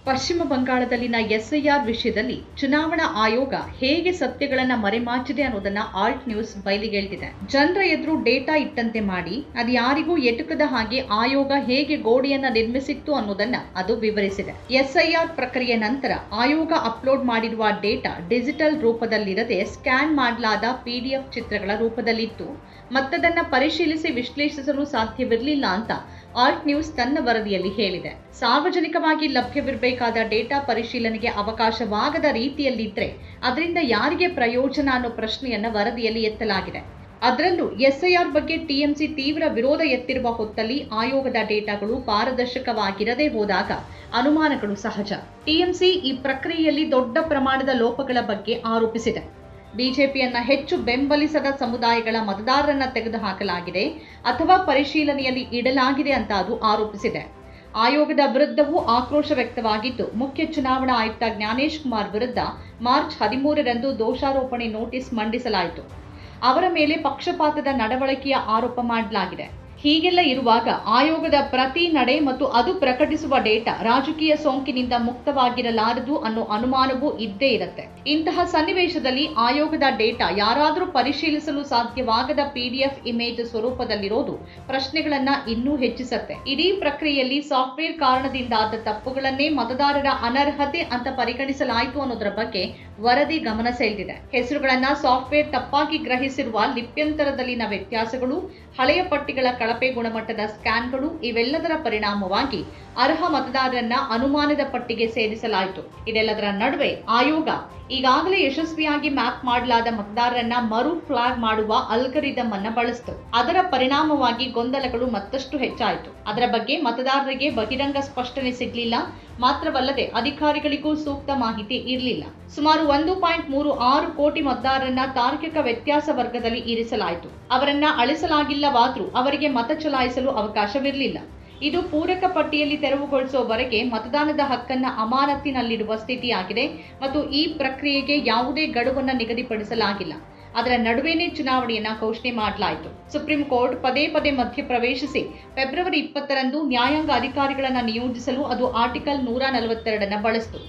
ಪಶ್ಚಿಮ ಬಂಗಾಳದಲ್ಲಿನ ಎಸ್ಐಆರ್ ವಿಷಯದಲ್ಲಿ ಚುನಾವಣಾ ಆಯೋಗ ಹೇಗೆ ಸತ್ಯಗಳನ್ನ ಮರೆಮಾಚಿದೆ ಅನ್ನೋದನ್ನ ಆಲ್ಟ್ ನ್ಯೂಸ್ ಬಯಲಿಗೆಳೆದಿದೆ. ಜನರ ಎದುರು ಡೇಟಾ ಇಟ್ಟಂತೆ ಮಾಡಿ ಅದು ಯಾರಿಗೂ ಎಟುಕದ ಹಾಗೆ ಆಯೋಗ ಹೇಗೆ ಗೋಡೆಯನ್ನ ನಿರ್ಮಿಸಿತ್ತು ಅನ್ನೋದನ್ನ ಅದು ವಿವರಿಸಿದೆ. ಎಸ್ಐಆರ್ ಪ್ರಕ್ರಿಯೆ ನಂತರ ಆಯೋಗ ಅಪ್ಲೋಡ್ ಮಾಡಿರುವ ಡೇಟಾ ಡಿಜಿಟಲ್ ರೂಪದಲ್ಲಿರದೆ ಸ್ಕ್ಯಾನ್ ಮಾಡಲಾದ ಪಿಡಿಎಫ್ ಚಿತ್ರಗಳ ರೂಪದಲ್ಲಿತ್ತು. ಮತ್ತದನ್ನ ಪರಿಶೀಲಿಸಿ ವಿಶ್ಲೇಷಿಸಲು ಸಾಧ್ಯವಿರಲಿಲ್ಲ ಅಂತ ಆಲ್ಟ್ ನ್ಯೂಸ್ ತನ್ನ ವರದಿಯಲ್ಲಿ ಹೇಳಿದೆ. ಸಾರ್ವಜನಿಕವಾಗಿ ಲಭ್ಯವಿರಬೇಕಾದ ಡೇಟಾ ಪರಿಶೀಲನೆಗೆ ಅವಕಾಶವಾಗದ ರೀತಿಯಲ್ಲಿದ್ದರೆ ಅದರಿಂದ ಯಾರಿಗೆ ಪ್ರಯೋಜನ ಅನ್ನೋ ಪ್ರಶ್ನೆಯನ್ನ ವರದಿಯಲ್ಲಿ ಎತ್ತಲಾಗಿದೆ. ಅದರಲ್ಲೂ ಎಸ್ಐಆರ್ ಬಗ್ಗೆ ಟಿಎಂಸಿ ತೀವ್ರ ವಿರೋಧ ಎತ್ತಿರುವ ಹೊತ್ತಲ್ಲಿ ಆಯೋಗದ ಡೇಟಾಗಳು ಪಾರದರ್ಶಕವಾಗಿರದೇ ಹೋದಾಗ ಅನುಮಾನಗಳು ಸಹಜ. ಟಿಎಂಸಿ ಈ ಪ್ರಕ್ರಿಯೆಯಲ್ಲಿ ದೊಡ್ಡ ಪ್ರಮಾಣದ ಲೋಪಗಳ ಬಗ್ಗೆ ಆರೋಪಿಸಿದೆ. ಬಿಜೆಪಿಯನ್ನ ಹೆಚ್ಚು ಬೆಂಬಲಿಸದ ಸಮುದಾಯಗಳ ಮತದಾರರನ್ನ ತೆಗೆದುಹಾಕಲಾಗಿದೆ ಅಥವಾ ಪರಿಶೀಲನೆಯಲ್ಲಿ ಇಡಲಾಗಿದೆ ಅಂತ ಅದು ಆರೋಪಿಸಿದೆ. ಆಯೋಗದ ವಿರುದ್ಧವೂ ಆಕ್ರೋಶ ವ್ಯಕ್ತವಾಗಿದ್ದು, ಮುಖ್ಯ ಚುನಾವಣಾ ಆಯುಕ್ತ ಜ್ಞಾನೇಶ್ ಕುಮಾರ್ ವಿರುದ್ಧ ಮಾರ್ಚ್ 13ರಂದು ದೋಷಾರೋಪಣೆ ನೋಟಿಸ್ ಮಂಡಿಸಲಾಯಿತು. ಅವರ ಮೇಲೆ ಪಕ್ಷಪಾತದ ನಡವಳಿಕೆಯ ಆರೋಪ ಮಾಡಲಾಗಿದೆ. ಹೀಗೆಲ್ಲ ಇರುವಾಗ ಆಯೋಗದ ಪ್ರತಿ ನಡೆ ಮತ್ತು ಅದು ಪ್ರಕಟಿಸುವ ಡೇಟಾ ರಾಜಕೀಯ ಸೋಂಕಿನಿಂದ ಮುಕ್ತವಾಗಿರಲಾರದು ಅನ್ನೋ ಅನುಮಾನವೂ ಇದ್ದೇ ಇರುತ್ತೆ. ಇಂತಹ ಸನ್ನಿವೇಶದಲ್ಲಿ ಆಯೋಗದ ಡೇಟಾ ಯಾರಾದರೂ ಪರಿಶೀಲಿಸಲು ಸಾಧ್ಯವಾಗದ ಪಿಡಿಎಫ್ ಇಮೇಜ್ ಸ್ವರೂಪದಲ್ಲಿರೋದು ಪ್ರಶ್ನೆಗಳನ್ನ ಇನ್ನೂ ಹೆಚ್ಚಿಸುತ್ತೆ. ಇಡೀ ಪ್ರಕ್ರಿಯೆಯಲ್ಲಿ ಸಾಫ್ಟ್ವೇರ್ ಕಾರಣದಿಂದಾದ ತಪ್ಪುಗಳನ್ನೇ ಮತದಾರರ ಅನರ್ಹತೆ ಅಂತ ಪರಿಗಣಿಸಲಾಯಿತು ಅನ್ನೋದರ ಬಗ್ಗೆ ವರದಿ ಗಮನ ಸೆಳೆದಿದೆ. ಹೆಸರುಗಳನ್ನ ಸಾಫ್ಟ್ವೇರ್ ತಪ್ಪಾಗಿ ಗ್ರಹಿಸಿರುವ ಲಿಪ್ಯಂತರದಲ್ಲಿನ ವ್ಯತ್ಯಾಸಗಳು, ಹಳೆಯ ಪಟ್ಟಿಗಳ ಕಳಪೆ ಗುಣಮಟ್ಟದ ಸ್ಕ್ಯಾನ್ಗಳು ಇವೆಲ್ಲದರ ಪರಿಣಾಮವಾಗಿ ಅರ್ಹ ಮತದಾರರನ್ನ ಅನುಮಾನದ ಪಟ್ಟಿಗೆ ಸೇರಿಸಲಾಯಿತು. ಇದೆಲ್ಲದರ ನಡುವೆ ಆಯೋಗ ಈಗಾಗಲೇ ಯಶಸ್ವಿಯಾಗಿ ಮ್ಯಾಪ್ ಮಾಡಲಾದ ಮತದಾರರನ್ನ ಮರು ಫ್ಲಾಗ್ ಮಾಡುವ ಅಲ್ಗರಿದಮ್ ಅನ್ನ ಬಳಸಿತು. ಅದರ ಪರಿಣಾಮವಾಗಿ ಗೊಂದಲಗಳು ಮತ್ತಷ್ಟು ಹೆಚ್ಚಾಯಿತು. ಅದರ ಬಗ್ಗೆ ಮತದಾರರಿಗೆ ಬಹಿರಂಗ ಸ್ಪಷ್ಟನೆ ಸಿಗಲಿಲ್ಲ. ಮಾತ್ರವಲ್ಲದೆ ಅಧಿಕಾರಿಗಳಿಗೂ ಸೂಕ್ತ ಮಾಹಿತಿ ಇರಲಿಲ್ಲ. ಸುಮಾರು 1.36 ಕೋಟಿ ಮತದಾರರನ್ನ ತಾರ್ಕಿಕ ವ್ಯತ್ಯಾಸ ವರ್ಗದಲ್ಲಿ ಇರಿಸಲಾಯಿತು. ಅವರನ್ನ ಅಳಿಸಲಾಗಿಲ್ಲವಾದ್ರೂ ಅವರಿಗೆ ಮತ ಚಲಾಯಿಸಲು ಅವಕಾಶವಿರಲಿಲ್ಲ. ಇದು ಪೂರಕ ಪಟ್ಟಿಯಲ್ಲಿ ತೆರವುಗೊಳಿಸುವವರೆಗೆ ಮತದಾನದ ಹಕ್ಕನ್ನ ಅಮಾನತಿನಲ್ಲಿಡುವ ಸ್ಥಿತಿಯಾಗಿದೆ ಮತ್ತು ಈ ಪ್ರಕ್ರಿಯೆಗೆ ಯಾವುದೇ ಗಡುವನ್ನು ನಿಗದಿಪಡಿಸಲಾಗಿಲ್ಲ. ಅದರ ನಡುವೆನೇ ಚುನಾವಣೆಯನ್ನ ಘೋಷಣೆ ಮಾಡಲಾಯಿತು. ಸುಪ್ರೀಂ ಕೋರ್ಟ್ ಪದೇ ಪದೇ ಮಧ್ಯಪ್ರವೇಶಿಸಿ ಫೆಬ್ರವರಿ 20ರಂದು ನ್ಯಾಯಾಂಗ ಅಧಿಕಾರಿಗಳನ್ನು ನಿಯೋಜಿಸಲು ಅದು ಆರ್ಟಿಕಲ್ 142 ಬಳಸಿತು.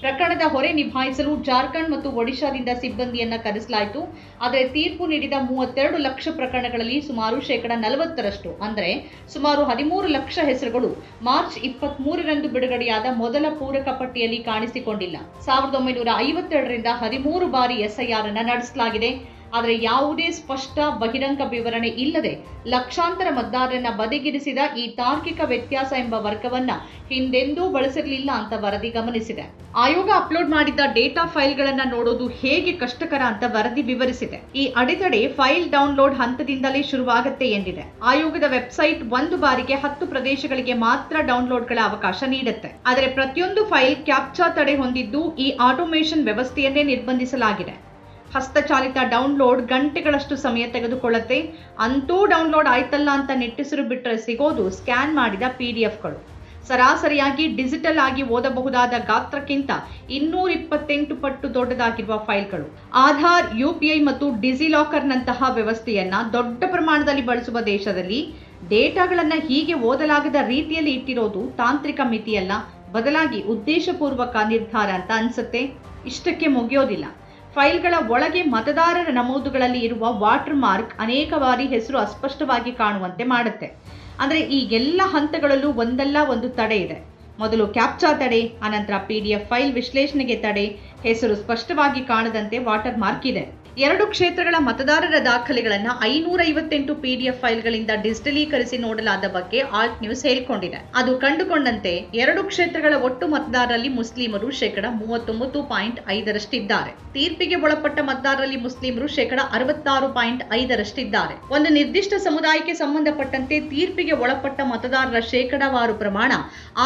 ಪ್ರಕರಣದ ಹೊರೆ ನಿಭಾಯಿಸಲು ಜಾರ್ಖಂಡ್ ಮತ್ತು ಒಡಿಶಾದಿಂದ ಸಿಬ್ಬಂದಿಯನ್ನ ಕರೆಸಲಾಯಿತು. ಆದರೆ ತೀರ್ಪು ನೀಡಿದ 32 ಲಕ್ಷ ಪ್ರಕರಣಗಳಲ್ಲಿ ಸುಮಾರು 40% ಅಂದರೆ ಸುಮಾರು 13 ಲಕ್ಷ ಹೆಸರುಗಳು ಮಾರ್ಚ್ 23ರಂದು ಬಿಡುಗಡೆಯಾದ ಮೊದಲ ಪೂರಕ ಪಟ್ಟಿಯಲ್ಲಿ ಕಾಣಿಸಿಕೊಂಡಿಲ್ಲ. 1952ರಿಂದ 13 ಬಾರಿ ಎಸ್ಐಆರ್ ಅನ್ನು ನಡೆಸಲಾಗಿದೆ. ಆದರೆ ಯಾವುದೇ ಸ್ಪಷ್ಟ ಬಹಿರಂಗ ವಿವರಣೆ ಇಲ್ಲದೆ ಲಕ್ಷಾಂತರ ಮತದಾರರನ್ನ ಬದಿಗಿರಿಸಿದ ಈ ತಾರ್ಕಿಕ ವ್ಯತ್ಯಾಸ ಎಂಬ ವರ್ಗವನ್ನ ಹಿಂದೆಂದೂ ಬಳಸಿರಲಿಲ್ಲ ಅಂತ ವರದಿ ಗಮನಿಸಿದೆ. ಆಯೋಗ ಅಪ್ಲೋಡ್ ಮಾಡಿದ್ದ ಡೇಟಾ ಫೈಲ್ಗಳನ್ನ ನೋಡೋದು ಹೇಗೆ ಕಷ್ಟಕರ ಅಂತ ವರದಿ ವಿವರಿಸಿದೆ. ಈ ಅಡೆತಡೆ ಫೈಲ್ ಡೌನ್ಲೋಡ್ ಹಂತದಿಂದಲೇ ಶುರುವಾಗುತ್ತೆ ಎಂದಿದೆ. ಆಯೋಗದ ವೆಬ್ಸೈಟ್ ಒಂದು ಬಾರಿಗೆ 10 ಪ್ರದೇಶಗಳಿಗೆ ಮಾತ್ರ ಡೌನ್ಲೋಡ್ಗಳ ಅವಕಾಶ ನೀಡುತ್ತೆ. ಆದರೆ ಪ್ರತಿಯೊಂದು ಫೈಲ್ ಕ್ಯಾಪ್ಚಾ ತಡೆ ಹೊಂದಿದ್ದು ಈ ಆಟೋಮೇಷನ್ ವ್ಯವಸ್ಥೆಯನ್ನೇ ನಿರ್ಬಂಧಿಸಲಾಗಿದೆ. ಹಸ್ತಚಾಲಿತ ಡೌನ್ಲೋಡ್ ಗಂಟೆಗಳಷ್ಟು ಸಮಯ ತೆಗೆದುಕೊಳ್ಳುತ್ತೆ. ಅಂತೂ ಡೌನ್ಲೋಡ್ ಆಯ್ತಲ್ಲ ಅಂತ ನಿಟ್ಟುಸಿರು ಬಿಟ್ಟರೆ ಸಿಗೋದು ಸ್ಕ್ಯಾನ್ ಮಾಡಿದ ಪಿಡಿಎಫ್ಗಳು. ಸರಾಸರಿಯಾಗಿ ಡಿಜಿಟಲ್ ಆಗಿ ಓದಬಹುದಾದ ಗಾತ್ರಕ್ಕಿಂತ 228 ಪಟ್ಟು ದೊಡ್ಡದಾಗಿರುವ ಫೈಲ್ಗಳು. ಆಧಾರ್, ಯುಪಿಐ ಮತ್ತು ಡಿಜಿಲಾಕರ್ನಂತಹ ವ್ಯವಸ್ಥೆಯನ್ನ ದೊಡ್ಡ ಪ್ರಮಾಣದಲ್ಲಿ ಬಳಸುವ ದೇಶದಲ್ಲಿ ಡೇಟಾಗಳನ್ನ ಹೀಗೆ ಓದಲಾಗದ ರೀತಿಯಲ್ಲಿ ಇಟ್ಟಿರೋದು ತಾಂತ್ರಿಕ ಮಿತಿಯಲ್ಲ, ಬದಲಾಗಿ ಉದ್ದೇಶಪೂರ್ವಕ ನಿರ್ಧಾರ ಅಂತ ಅನ್ಸುತ್ತೆ. ಇಷ್ಟಕ್ಕೆ ಮುಗಿಯೋದಿಲ್ಲ. ಫೈಲ್ಗಳ ಒಳಗೆ ಮತದಾರರ ನಮೂದುಗಳಲ್ಲಿ ಇರುವ ವಾಟರ್ ಮಾರ್ಕ್ ಅನೇಕ ಬಾರಿ ಹೆಸರು ಅಸ್ಪಷ್ಟವಾಗಿ ಕಾಣುವಂತೆ ಮಾಡುತ್ತೆ. ಅಂದರೆ ಈ ಎಲ್ಲ ಹಂತಗಳಲ್ಲೂ ಒಂದಲ್ಲ ಒಂದು ತಡೆ ಇದೆ. ಮೊದಲು ಕ್ಯಾಪ್ಚಾ ತಡೆ, ಅನಂತರ ಪಿಡಿಎಫ್ ಫೈಲ್ ವಿಶ್ಲೇಷಣೆಗೆ ತಡೆ, ಹೆಸರು ಸ್ಪಷ್ಟವಾಗಿ ಕಾಣದಂತೆ ವಾಟರ್ ಮಾರ್ಕ್ ಇದೆ. 2 ಕ್ಷೇತ್ರಗಳ ಮತದಾರರ ದಾಖಲೆಗಳನ್ನು 558 ಪಿಡಿಎಫ್ ಫೈಲ್ಗಳಿಂದ ಡಿಜಿಟಲೀಕರಿಸಿ ನೋಡಲಾದ ಬಗ್ಗೆ ಆಲ್ಟ್ ನ್ಯೂಸ್ ಹೇಳಿಕೊಂಡಿದೆ. ಅದು ಕಂಡುಕೊಂಡಂತೆ 2 ಕ್ಷೇತ್ರಗಳ ಒಟ್ಟು ಮತದಾರರಲ್ಲಿ ಮುಸ್ಲಿಮರು 39.5%. ತೀರ್ಪಿಗೆ ಒಳಪಟ್ಟ ಮತದಾರರಲ್ಲಿ ಮುಸ್ಲಿಮರು 66.5%. ಒಂದು ನಿರ್ದಿಷ್ಟ ಸಮುದಾಯಕ್ಕೆ ಸಂಬಂಧಪಟ್ಟಂತೆ ತೀರ್ಪಿಗೆ ಒಳಪಟ್ಟ ಮತದಾರರ ಶೇಕಡಾವಾರು ಪ್ರಮಾಣ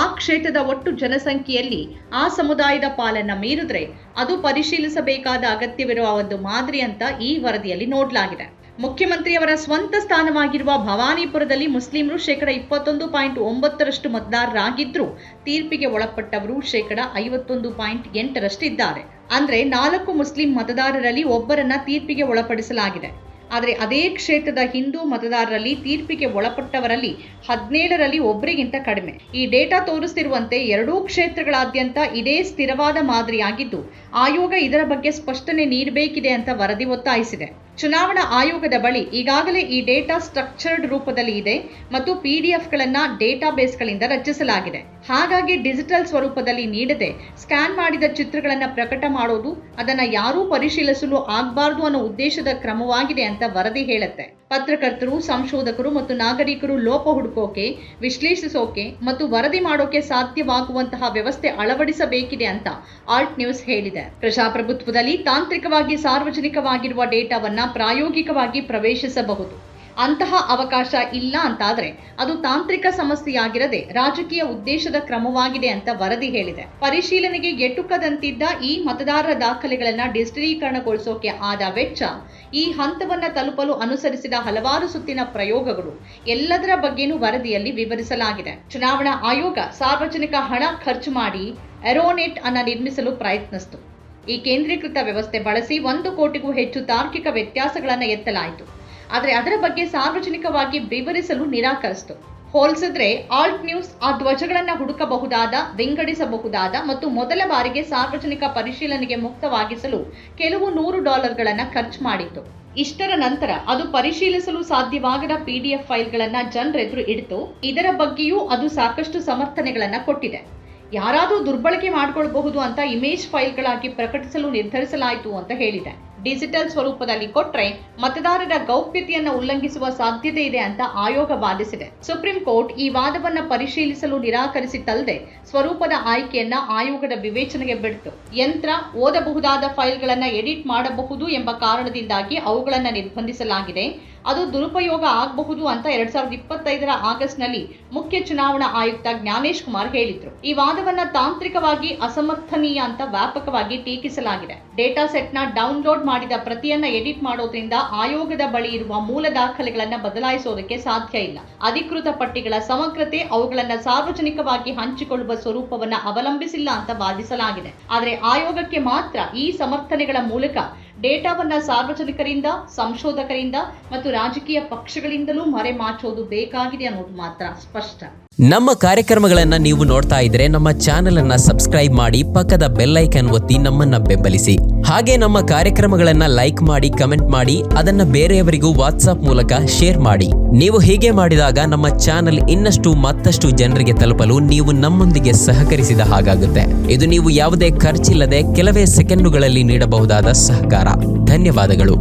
ಆ ಕ್ಷೇತ್ರದ ಒಟ್ಟು ಜನಸಂಖ್ಯೆಯಲ್ಲಿ ಆ ಸಮುದಾಯದ ಪಾಲನ್ನ ಮೀರಿದ್ರೆ ಅದು ಪರಿಶೀಲಿಸಬೇಕಾದ ಅಗತ್ಯವಿರುವ ಒಂದು ಮಾದರಿ ಅಂತ ಈ ವರದಿಯಲ್ಲಿ ನೋಡಲಾಗಿದೆ. ಮುಖ್ಯಮಂತ್ರಿಯವರ ಸ್ವಂತ ಸ್ಥಾನವಾಗಿರುವ ಭವಾನಿಪುರದಲ್ಲಿ ಮುಸ್ಲಿಮರು 21.9% ಮತದಾರರಾಗಿದ್ದರೂ ತೀರ್ಪಿಗೆ ಒಳಪಟ್ಟವರು 51.8% ಇದ್ದಾರೆ. ಅಂದ್ರೆ 4 ಮುಸ್ಲಿಂ ಮತದಾರರಲ್ಲಿ ಒಬ್ಬರನ್ನ ತೀರ್ಪಿಗೆ ಒಳಪಡಿಸಲಾಗಿದೆ. ಆದರೆ ಅದೇ ಕ್ಷೇತ್ರದ ಹಿಂದೂ ಮತದಾರರಲ್ಲಿ ತೀರ್ಪಿಗೆ ಒಳಪಟ್ಟವರಲ್ಲಿ 17ರಲ್ಲಿ ಒಬ್ಬರಿಗಿಂತ ಕಡಿಮೆ. ಈ ಡೇಟಾ ತೋರಿಸುತ್ತಿರುವಂತೆ ಎರಡೂ ಕ್ಷೇತ್ರಗಳಾದ್ಯಂತ ಇದೇ ಸ್ಥಿರವಾದ ಮಾದರಿಯಾಗಿದ್ದು, ಆಯೋಗ ಇದರ ಬಗ್ಗೆ ಸ್ಪಷ್ಟನೆ ನೀಡಬೇಕಿದೆ ಅಂತ ವರದಿ ಒತ್ತಾಯಿಸಿದೆ. ಚುನಾವಣಾ ಆಯೋಗದ ಬಳಿ ಈಗಾಗಲೇ ಈ ಡೇಟಾ ಸ್ಟ್ರಕ್ಚರ್ಡ್ ರೂಪದಲ್ಲಿ ಇದೆ ಮತ್ತು PDFಗಳನ್ನು ಡೇಟಾಬೇಸ್ಗಳಿಂದ ರಚಿಸಲಾಗಿದೆ. ಹಾಗಾಗಿ ಡಿಜಿಟಲ್ ಸ್ವರೂಪದಲ್ಲಿ ನೀಡದೆ ಸ್ಕ್ಯಾನ್ ಮಾಡಿದ ಚಿತ್ರಗಳನ್ನು ಪ್ರಕಟ ಮಾಡೋದು, ಅದನ್ನು ಯಾರೂ ಪರಿಶೀಲಿಸಲು ಆಗಬಾರದು ಅನ್ನೋ ಉದ್ದೇಶದ ಕ್ರಮವಾಗಿದೆ ಅಂತ ವರದಿ ಹೇಳುತ್ತೆ. ಪತ್ರಕರ್ತರು, ಸಂಶೋಧಕರು ಮತ್ತು ನಾಗರಿಕರು ಲೋಪ ಹುಡುಕೋಕೆ, ವಿಶ್ಲೇಷಿಸೋಕೆ ಮತ್ತು ವರದಿ ಮಾಡೋಕೆ ಸಾಧ್ಯವಾಗುವಂತಹ ವ್ಯವಸ್ಥೆ ಅಳವಡಿಸಬೇಕಿದೆ ಅಂತ ಆಲ್ಟ್ ನ್ಯೂಸ್ ಹೇಳಿದೆ. ಪ್ರಜಾಪ್ರಭುತ್ವದಲ್ಲಿ ತಾಂತ್ರಿಕವಾಗಿ ಸಾರ್ವಜನಿಕವಾಗಿರುವ ಡೇಟಾವನ್ನ ಪ್ರಾಯೋಗಿಕವಾಗಿ ಪ್ರವೇಶಿಸಬಹುದು. ಅಂತಹ ಅವಕಾಶ ಇಲ್ಲ ಅಂತಾದ್ರೆ ಅದು ತಾಂತ್ರಿಕ ಸಮಸ್ಯೆಯಾಗಿರದೆ ರಾಜಕೀಯ ಉದ್ದೇಶದ ಕ್ರಮವಾಗಿದೆ ಅಂತ ವರದಿ ಹೇಳಿದೆ. ಪರಿಶೀಲನೆಗೆ ಎಟುಕದಂತಿದ್ದ ಈ ಮತದಾರರ ದಾಖಲೆಗಳನ್ನ ಡಿಜಿಟಲೀಕರಣಗೊಳಿಸೋಕೆ ಆದ ವೆಚ್ಚ, ಈ ಹಂತವನ್ನ ತಲುಪಲು ಅನುಸರಿಸಿದ ಹಲವಾರು ಸುತ್ತಿನ ಪ್ರಯೋಗಗಳು ಎಲ್ಲದರ ಬಗ್ಗೆನೂ ವರದಿಯಲ್ಲಿ ವಿವರಿಸಲಾಗಿದೆ. ಚುನಾವಣಾ ಆಯೋಗ ಸಾರ್ವಜನಿಕ ಹಣ ಖರ್ಚು ಮಾಡಿ ಎರೋನೆಟ್ ಅನ್ನ ನಿರ್ಮಿಸಲು ಪ್ರಯತ್ನಿಸಿತು. ಈ ಕೇಂದ್ರೀಕೃತ ವ್ಯವಸ್ಥೆ ಬಳಸಿ 1 ಕೋಟಿಗೂ ಹೆಚ್ಚು ತಾರ್ಕಿಕ ವ್ಯತ್ಯಾಸಗಳನ್ನು ಎತ್ತಲಾಯಿತು. ಆದರೆ ಅದರ ಬಗ್ಗೆ ಸಾರ್ವಜನಿಕವಾಗಿ ವಿವರಿಸಲು ನಿರಾಕರಿಸಿತು. ಹೋಲಿಸಿದ್ರೆ ಆಲ್ಟ್ ನ್ಯೂಸ್ ಆ ಧ್ವಜಗಳನ್ನು ಹುಡುಕಬಹುದಾದ, ವಿಂಗಡಿಸಬಹುದಾದ ಮತ್ತು ಮೊದಲ ಬಾರಿಗೆ ಸಾರ್ವಜನಿಕ ಪರಿಶೀಲನೆಗೆ ಮುಕ್ತವಾಗಿಸಲು ಕೆಲವು $100 ಖರ್ಚು ಮಾಡಿತ್ತು. ಇಷ್ಟರ ನಂತರ ಅದು ಪರಿಶೀಲಿಸಲು ಸಾಧ್ಯವಾಗದ PDF ಫೈಲ್ಗಳನ್ನು ಜನರೆದುರು ಇಡಿತು. ಇದರ ಬಗ್ಗೆಯೂ ಅದು ಸಾಕಷ್ಟು ಸಮರ್ಥನೆಗಳನ್ನು ಕೊಟ್ಟಿದೆ. ಯಾರಾದರೂ ದುರ್ಬಳಕೆ ಮಾಡಿಕೊಳ್ಳಬಹುದು ಅಂತ ಇಮೇಜ್ ಫೈಲ್ಗಳಾಗಿ ಪ್ರಕಟಿಸಲು ನಿರ್ಧರಿಸಲಾಯಿತು ಅಂತ ಹೇಳಿದೆ. ಡಿಜಿಟಲ್ ಸ್ವರೂಪದಲ್ಲಿ ಕೊಟ್ರೆ ಮತದಾರರ ಗೌಪ್ಯತೆಯನ್ನು ಉಲ್ಲಂಘಿಸುವ ಸಾಧ್ಯತೆ ಇದೆ ಅಂತ ಆಯೋಗ ವಾದಿಸಿದೆ. ಸುಪ್ರೀಂ ಕೋರ್ಟ್ ಈ ವಾದವನ್ನ ಪರಿಶೀಲಿಸಲು ನಿರಾಕರಿಸಿತಲ್ಲದೆ ಸ್ವರೂಪದ ಆಯ್ಕೆಯನ್ನ ಆಯೋಗದ ವಿವೇಚನೆಗೆ ಬಿಡ್ತು. ಯಂತ್ರ ಓದಬಹುದಾದ ಫೈಲ್ಗಳನ್ನು ಎಡಿಟ್ ಮಾಡಬಹುದು ಎಂಬ ಕಾರಣದಿಂದಾಗಿ ಅವುಗಳನ್ನು ನಿರ್ಬಂಧಿಸಲಾಗಿದೆ. ಅದು ದುರುಪಯೋಗ ಆಗಬಹುದು ಅಂತ 2025ರ ಆಗಸ್ಟ್ನಲ್ಲಿ ಮುಖ್ಯ ಚುನಾವಣಾ ಆಯುಕ್ತ ಜ್ಞಾನೇಶ್ ಕುಮಾರ್ ಹೇಳಿದ್ರು. ಈ ವಾದವನ್ನ ತಾಂತ್ರಿಕವಾಗಿ ಅಸಮರ್ಥನೀಯ ಅಂತ ವ್ಯಾಪಕವಾಗಿ ಟೀಕಿಸಲಾಗಿದೆ. ಡೇಟಾ ಸೆಟ್ನ ಡೌನ್ಲೋಡ್ ಮಾಡಿದ ಪ್ರತಿಯನ್ನ ಎಡಿಟ್ ಮಾಡೋದ್ರಿಂದ ಆಯೋಗದ ಬಳಿ ಇರುವ ಮೂಲ ದಾಖಲೆಗಳನ್ನ ಬದಲಾಯಿಸೋದಕ್ಕೆ ಸಾಧ್ಯ ಇಲ್ಲ. ಅಧಿಕೃತ ಪಟ್ಟಿಗಳ ಸಮಗ್ರತೆ ಅವುಗಳನ್ನ ಸಾರ್ವಜನಿಕವಾಗಿ ಹಂಚಿಕೊಳ್ಳುವ ಸ್ವರೂಪವನ್ನ ಅವಲಂಬಿಸಿಲ್ಲ ಅಂತ ವಾದಿಸಲಾಗಿದೆ. ಆದರೆ ಆಯೋಗಕ್ಕೆ ಮಾತ್ರ ಈ ಸಮರ್ಥನೆಗಳ ಮೂಲಕ ಡೇಟಾವನ್ನ ಸಾರ್ವಜನಿಕರಿಂದ, ಸಂಶೋಧಕರಿಂದ ಮತ್ತು ರಾಜಕೀಯ ಪಕ್ಷಗಳಿಂದಲೂ ಮರೆಮಾಚೋದು ಬೇಕಾಗಿದೆ ಅನ್ನೋದು ಮಾತ್ರ ಸ್ಪಷ್ಟ. ನಮ್ಮ ಕಾರ್ಯಕ್ರಮಗಳನ್ನು ನೀವು ನೋಡ್ತಾ ಇದ್ರೆ ನಮ್ಮ ಚಾನೆಲ್ ಅನ್ನ ಸಬ್ಸ್ಕ್ರೈಬ್ ಮಾಡಿ, ಪಕ್ಕದ ಬೆಲ್ ಐಕಾನ್ ಒತ್ತಿ ನಮ್ಮನ್ನ ಬೆಂಬಲಿಸಿ. ಹಾಗೆ ನಮ್ಮ ಕಾರ್ಯಕ್ರಮಗಳನ್ನ ಲೈಕ್ ಮಾಡಿ, ಕಮೆಂಟ್ ಮಾಡಿ, ಅದನ್ನ ಬೇರೆಯವರಿಗೂ ವಾಟ್ಸ್ಆಪ್ ಮೂಲಕ ಶೇರ್ ಮಾಡಿ. ನೀವು ಹೀಗೆ ಮಾಡಿದಾಗ ನಮ್ಮ ಚಾನೆಲ್ ಮತ್ತಷ್ಟು ಜನರಿಗೆ ತಲುಪಲು ನೀವು ನಮ್ಮೊಂದಿಗೆ ಸಹಕರಿಸಿದ ಹಾಗಾಗುತ್ತೆ. ಇದು ನೀವು ಯಾವುದೇ ಖರ್ಚಿಲ್ಲದೆ ಕೆಲವೇ ಸೆಕೆಂಡುಗಳಲ್ಲಿ ನೀಡಬಹುದಾದ ಸಹಕಾರ. ಧನ್ಯವಾದಗಳು.